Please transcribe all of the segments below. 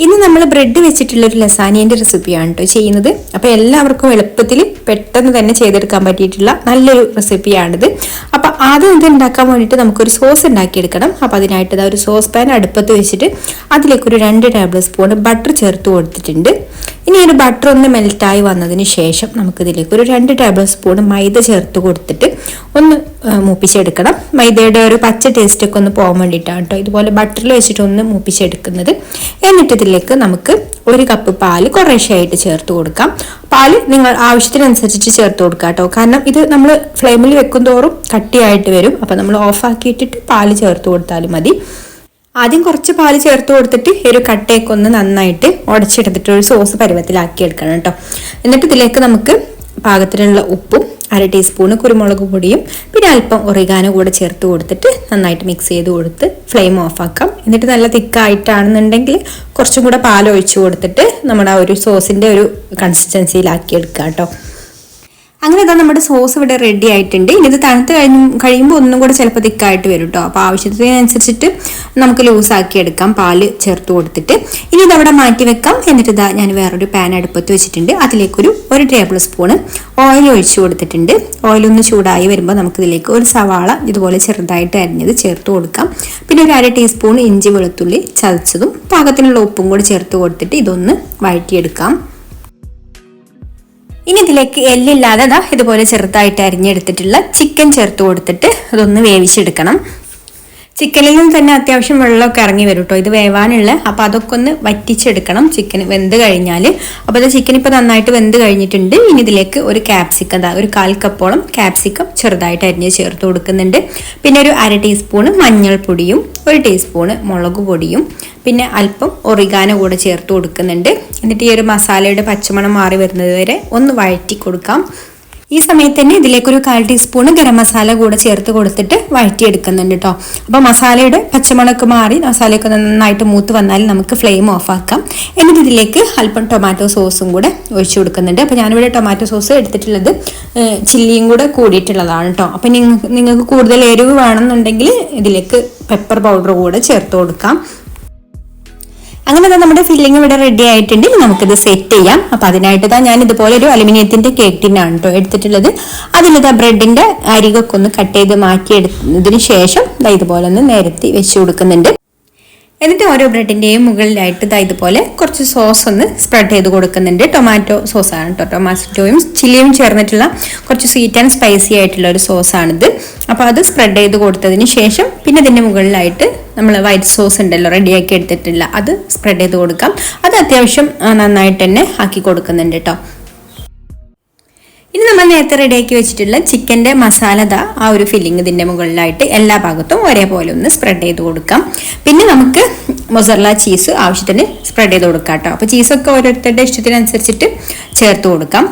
ഇന്ന് നമ്മൾ ബ്രെഡ് വെച്ചിട്ടുള്ള ഒരു ലസാനിയന്റെ റെസിപ്പിയാണ് കേട്ടോ ചെയ്യുന്നത്. അപ്പോൾ എല്ലാവർക്കും എളുപ്പത്തിൽ പെട്ടെന്ന് തന്നെ ചെയ്തെടുക്കാൻ പറ്റിയിട്ടുള്ള നല്ലൊരു റെസിപ്പിയാണിത്. അപ്പോൾ ആദ്യം ഇത് ഉണ്ടാക്കാൻ വേണ്ടിയിട്ട് നമുക്കൊരു സോസ് ഉണ്ടാക്കിയെടുക്കണം. അപ്പോൾ അതിനായിട്ട് ഒരു സോസ് പാൻ അടുപ്പത്ത് വെച്ചിട്ട് അതിലേക്ക് ഒരു 2 ടേബിൾ സ്പൂൺ ബട്ടർ ചേർത്ത് കൊടുത്തിട്ടുണ്ട്. ഇനി ഒരു ബട്ടർ ഒന്ന് മെൽറ്റായി വന്നതിന് ശേഷം നമുക്കിതിലേക്ക് ഒരു 2 ടേബിൾ സ്പൂൺ മൈദ ചേർത്ത് കൊടുത്തിട്ട് ഒന്ന് മൂപ്പിച്ചെടുക്കണം. മൈദയുടെ ഒരു പച്ച ടേസ്റ്റ് ഒക്കെ ഒന്ന് പോകാൻ വേണ്ടിയിട്ടാണ് കേട്ടോ ഇതുപോലെ ബട്ടറിൽ വെച്ചിട്ട് ഒന്ന് മൂപ്പിച്ചെടുക്കുന്നത്. എന്നിട്ട് ഇതിലേക്ക് നമുക്ക് 1 കപ്പ് പാല് കുറേശ്ശെയായിട്ട് ചേർത്ത് കൊടുക്കാം. പാല് നിങ്ങൾ ആവശ്യത്തിനനുസരിച്ച് ചേർത്ത് കൊടുക്കാം കേട്ടോ. കാരണം ഇത് നമ്മൾ ഫ്ലെയിമിൽ വെക്കും തോറും കട്ടിയായിട്ട് വരും. അപ്പം നമ്മൾ ഓഫാക്കിയിട്ടിട്ട് പാല് ചേർത്ത് കൊടുത്താലും മതി. ആദ്യം കുറച്ച് പാല് ചേർത്ത് കൊടുത്തിട്ട് ഒരു കട്ടയൊക്കെ ഒന്ന് നന്നായിട്ട് ഉടച്ചെടുത്തിട്ട് ഒരു സോസ് പരുവത്തിലാക്കി എടുക്കണം കേട്ടോ. എന്നിട്ട് ഇതിലേക്ക് നമുക്ക് പാകത്തിനുള്ള ഉപ്പും 1/2 ടീസ്പൂൺ കുരുമുളക് പൊടിയും പിന്നെ അല്പം ഒറിഗാനോ കൂടെ ചേർത്ത് കൊടുത്തിട്ട് നന്നായിട്ട് മിക്സ് ചെയ്ത് കൊടുത്ത് ഫ്ലെയിം ഓഫാക്കാം. എന്നിട്ട് നല്ല തിക്കായിട്ടാണെന്നുണ്ടെങ്കിൽ കുറച്ചും കൂടെ പാൽ ഒഴിച്ചു കൊടുത്തിട്ട് നമ്മുടെ ഒരു സോസിൻ്റെ ഒരു കൺസിസ്റ്റൻസിയിലാക്കി എടുക്കാം കേട്ടോ. അങ്ങനെ ഇതാ നമ്മുടെ സോസ് ഇവിടെ റെഡി ആയിട്ടുണ്ട്. ഇനി ഇത് തണുത്ത് കഴിയുമ്പോൾ ഒന്നും കൂടെ ചിലപ്പോൾ തിക്കായിട്ട് വരും കേട്ടോ. അപ്പോൾ ആവശ്യത്തിനനുസരിച്ചിട്ട് നമുക്ക് ലൂസാക്കി എടുക്കാം പാല് ചേർത്ത് കൊടുത്തിട്ട്. ഇനി ഇതവിടെ മാറ്റി വെക്കാം. എന്നിട്ട് ഇതാ ഞാൻ വേറൊരു പാൻ അടുപ്പത്ത് വെച്ചിട്ടുണ്ട്. അതിലേക്കൊരു 1 ടേബിൾ സ്പൂണ് ഓയിൽ ഒഴിച്ചു കൊടുത്തിട്ടുണ്ട്. ഓയിലൊന്ന് ചൂടായി വരുമ്പോൾ നമുക്കിതിലേക്ക് ഒരു സവാള ഇതുപോലെ ചെറുതായിട്ട് അരിഞ്ഞത് ചേർത്ത് കൊടുക്കാം. പിന്നെ ഒരു 1/2 ടീസ്പൂൺ ഇഞ്ചി വെളുത്തുള്ളി ചതച്ചതും പാകത്തിനുള്ള ഉപ്പും കൂടി ചേർത്ത് കൊടുത്തിട്ട് ഇതൊന്ന് വഴറ്റിയെടുക്കാം. ഇനി ഇതിലേക്ക് എല്ലില്ലാതെ ഇതുപോലെ ചെറുതായിട്ട് അരിഞ്ഞെടുത്തിട്ടുള്ള ചിക്കൻ ചേർത്ത് കൊടുത്തിട്ട് അതൊന്ന് വേവിച്ചെടുക്കണം. ചിക്കനിൽ നിന്ന് തന്നെ അത്യാവശ്യം വെള്ളമൊക്കെ ഇറങ്ങി വരും കേട്ടോ ഇത് വേവാനുള്ള. അപ്പോൾ അതൊക്കെ ഒന്ന് വറ്റിച്ചെടുക്കണം ചിക്കൻ വെന്ത് കഴിഞ്ഞാൽ. അപ്പോൾ അത് ചിക്കൻ ഇപ്പോൾ നന്നായിട്ട് വെന്ത് കഴിഞ്ഞിട്ടുണ്ട്. ഇനി ഇതിലേക്ക് ഒരു ക്യാപ്സിക്കം ഒരു 1/4 കപ്പോളം ക്യാപ്സിക്കം ചെറുതായിട്ട് അരിഞ്ഞ് ചേർത്ത് കൊടുക്കുന്നുണ്ട്. പിന്നെ ഒരു 1/2 ടീസ്പൂണ് മഞ്ഞൾപ്പൊടിയും 1 ടീസ്പൂണ് മുളക് പൊടിയും പിന്നെ അല്പം ഒറിഗാനോ കൂടെ ചേർത്ത് കൊടുക്കുന്നുണ്ട്. എന്നിട്ട് ഈ ഒരു മസാലയുടെ പച്ചമണം മാറി വരുന്നത് വരെ ഒന്ന് വഴറ്റി കൊടുക്കാം. ഈ സമയത്ത് തന്നെ ഇതിലേക്കൊരു 1/4 ടീസ്പൂൺ ഗരം മസാല കൂടെ ചേർത്ത് കൊടുത്തിട്ട് വഴറ്റിയെടുക്കുന്നുണ്ട് കേട്ടോ. അപ്പോൾ മസാലയുടെ പച്ചമണമൊക്കെ മാറി മസാലയൊക്കെ നന്നായിട്ട് മൂത്ത് വന്നാൽ നമുക്ക് ഫ്ലെയിം ഓഫ് ആക്കാം. എന്നിട്ട് ഇതിലേക്ക് അല്പം ടൊമാറ്റോ സോസും കൂടെ ഒഴിച്ചു കൊടുക്കുന്നുണ്ട്. അപ്പോൾ ഞാനിവിടെ ടൊമാറ്റോ സോസ് എടുത്തിട്ടുള്ളത് ചില്ലിയും കൂടെ കൂടിയിട്ടുള്ളതാണ് കേട്ടോ. അപ്പോൾ നിങ്ങൾക്ക് കൂടുതൽ എരിവ് വേണമെന്നുണ്ടെങ്കിൽ ഇതിലേക്ക് പെപ്പർ പൗഡർ കൂടെ ചേർത്ത് കൊടുക്കാം. അങ്ങനെ നമ്മുടെ ഫില്ലിംഗ് ഇവിടെ റെഡി ആയിട്ടുണ്ട്. നമുക്കിത് സെറ്റ് ചെയ്യാം. അപ്പം അതിനായിട്ട് ഞാൻ ഇതുപോലെ ഒരു അലുമിനിയത്തിന്റെ കേക്ക് ടിന്നാണ് കേട്ടോ എടുത്തിട്ടുള്ളത്. അതിലിതാ ബ്രെഡിന്റെ അരികൊക്കെ ഒന്ന് കട്ട് ചെയ്ത് മാറ്റിയെടുത്തതിന് ശേഷം ഇതുപോലെ ഒന്ന് നിരത്തി വെച്ച് കൊടുക്കുന്നുണ്ട്. എന്നിട്ട് ഓരോ ബ്രെഡിന്റെയും മുകളിലായിട്ട് ഇതുപോലെ കുറച്ച് സോസ് ഒന്ന് സ്പ്രെഡ് ചെയ്ത് കൊടുക്കുന്നുണ്ട്. ടൊമാറ്റോ സോസാണ് കേട്ടോ. ടൊമാറ്റോയും ചില്ലിയും ചേർന്നിട്ടുള്ള കുറച്ച് സ്വീറ്റ് ആൻഡ് സ്പൈസി ആയിട്ടുള്ള ഒരു സോസാണിത്. അപ്പോൾ അത് സ്പ്രെഡ് ചെയ്ത് കൊടുത്തതിന് ശേഷം പിന്നെ ഇതിൻ്റെ മുകളിലായിട്ട് നമ്മൾ വൈറ്റ് സോസ് ഉണ്ടല്ലോ റെഡിയാക്കി എടുത്തിട്ടില്ല അത് സ്പ്രെഡ് ചെയ്ത് കൊടുക്കാം. അത് അത്യാവശ്യം നന്നായിട്ട് തന്നെ ആക്കി കൊടുക്കുന്നുണ്ട് കേട്ടോ. ഇനി നമ്മൾ നേരത്തെ റെഡിയാക്കി വെച്ചിട്ടുള്ള ചിക്കൻ്റെ മസാല ആ ഒരു ഫില്ലിങ് ഇതിൻ്റെ മുകളിലായിട്ട് എല്ലാ ഭാഗത്തും ഒരേപോലെ ഒന്ന് സ്പ്രെഡ് ചെയ്ത് കൊടുക്കാം. പിന്നെ നമുക്ക് മൊസറല്ല ചീസ് ആവശ്യത്തിന് സ്പ്രെഡ് ചെയ്ത് കൊടുക്കാം കേട്ടോ. അപ്പോൾ ചീസൊക്കെ ഓരോരുത്തരുടെ ഇഷ്ടത്തിനനുസരിച്ചിട്ട് ചേർത്ത് കൊടുക്കാം.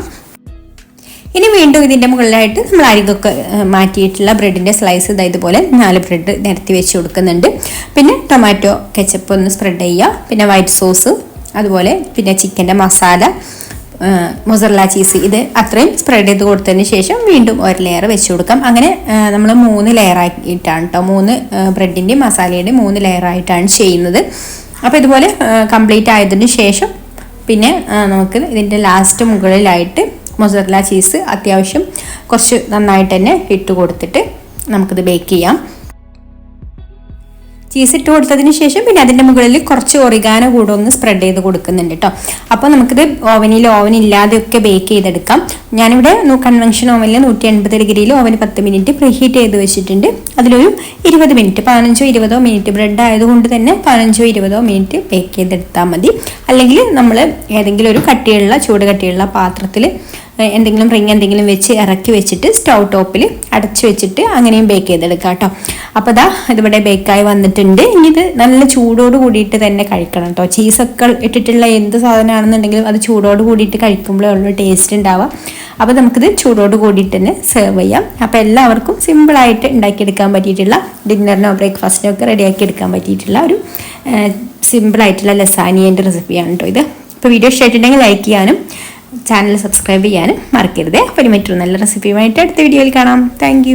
ഇനി വീണ്ടും ഇതിൻ്റെ മുകളിലായിട്ട് നമ്മൾ അരികൊക്കെ മാറ്റിയിട്ടുള്ള ബ്രെഡിൻ്റെ സ്ലൈസ് ഇതുപോലെ 4 ബ്രെഡ് നിരത്തി വെച്ച് കൊടുക്കുന്നുണ്ട്. പിന്നെ ടൊമാറ്റോ കെച്ചപ്പ് ഒന്ന് സ്പ്രെഡ് ചെയ്യുക. പിന്നെ വൈറ്റ് സോസ് അതുപോലെ പിന്നെ ചിക്കൻ്റെ മസാല മൊസറല്ല ചീസ് ഇത് അത്രയും സ്പ്രെഡ് ചെയ്ത് കൊടുത്തതിന് ശേഷം വീണ്ടും ഒരു ലെയർ വെച്ച് കൊടുക്കാം. അങ്ങനെ നമ്മൾ 3 ലെയറായിട്ടാണ് കേട്ടോ 3 ബ്രെഡിൻ്റെയും മസാലയുടെയും 3 ലെയറായിട്ടാണ് ചെയ്യുന്നത്. അപ്പോൾ ഇതുപോലെ കംപ്ലീറ്റ് ആയതിന് ശേഷം പിന്നെ നമുക്ക് ഇതിൻ്റെ ലാസ്റ്റ് മുകളിലായിട്ട് മൊസറല്ല ചീസ് അത്യാവശ്യം കുറച്ച് നന്നായിട്ട് തന്നെ ഇട്ട് കൊടുത്തിട്ട് നമുക്കിത് ബേക്ക് ചെയ്യാം. ചീസ് ഇട്ട് കൊടുത്തതിന് ശേഷം പിന്നെ അതിൻ്റെ മുകളിൽ കുറച്ച് ഒറിഗാനോ കൂടെ ഒന്ന് സ്പ്രെഡ് ചെയ്ത് കൊടുക്കുന്നുണ്ട് കേട്ടോ. അപ്പോൾ നമുക്കിത് ഓവൻ ഇല്ലാതെയൊക്കെ ബേക്ക് ചെയ്തെടുക്കാം. ഞാനിവിടെ കൺവെൻഷൻ ഓവനിൽ 180 ഡിഗ്രിയിൽ ഓവൻ 10 മിനിറ്റ് പ്രീഹീറ്റ് ചെയ്ത് വെച്ചിട്ടുണ്ട്. അതിലൊരു 20 മിനിറ്റ് 15-20 മിനിറ്റ് ബ്രെഡ് ആയതുകൊണ്ട് തന്നെ 15-20 മിനിറ്റ് ബേക്ക് ചെയ്തെടുത്താൽ മതി. അല്ലെങ്കിൽ നമ്മൾ ഏതെങ്കിലും ഒരു ചൂട് കട്ടിയുള്ള പാത്രത്തിൽ എന്തെങ്കിലും റിങ് എന്തെങ്കിലും വെച്ച് ഇറക്കി വെച്ചിട്ട് സ്റ്റൗ ടോപ്പിൽ അടച്ചു വെച്ചിട്ട് അങ്ങനെയും ബേക്ക് ചെയ്തെടുക്കാം കേട്ടോ. അപ്പോൾ ഇതിവിടെ ബേക്കായി വന്നിട്ടുണ്ട്. ഇനി ഇത് നല്ല ചൂടോട് കൂടിയിട്ട് തന്നെ കഴിക്കണം കേട്ടോ. ചീസൊക്കെ ഇട്ടിട്ടുള്ള എന്ത് സാധനമാണെന്നുണ്ടെങ്കിലും അത് ചൂടോട് കൂടിയിട്ട് കഴിക്കുമ്പോഴേ ഉള്ളൂ ടേസ്റ്റ് ഉണ്ടാവുക. അപ്പോൾ നമുക്കിത് ചൂടോട് കൂടിയിട്ട് തന്നെ സെർവ് ചെയ്യാം. അപ്പോൾ എല്ലാവർക്കും സിമ്പിളായിട്ട് ഉണ്ടാക്കിയെടുക്കാൻ പറ്റിയിട്ടുള്ള ഡിന്നറിനോ ബ്രേക്ക്ഫാസ്റ്റിനോ ഒക്കെ റെഡിയാക്കി എടുക്കാൻ പറ്റിയിട്ടുള്ള ഒരു സിമ്പിളായിട്ടുള്ള ലസാനിയൻ്റെ റെസിപ്പിയാണ് കേട്ടോ ഇത്. അപ്പോൾ വീഡിയോ ഇഷ്ടമായിട്ടുണ്ടെങ്കിൽ ലൈക്ക് ചെയ്യാനും ചാനൽ സബ്സ്ക്രൈബ് ചെയ്യാനും മറക്കരുത്. അപ്പോൾ മറ്റൊരു നല്ല റെസിപ്പിയുമായിട്ട് അടുത്ത വീഡിയോയിൽ കാണാം. താങ്ക്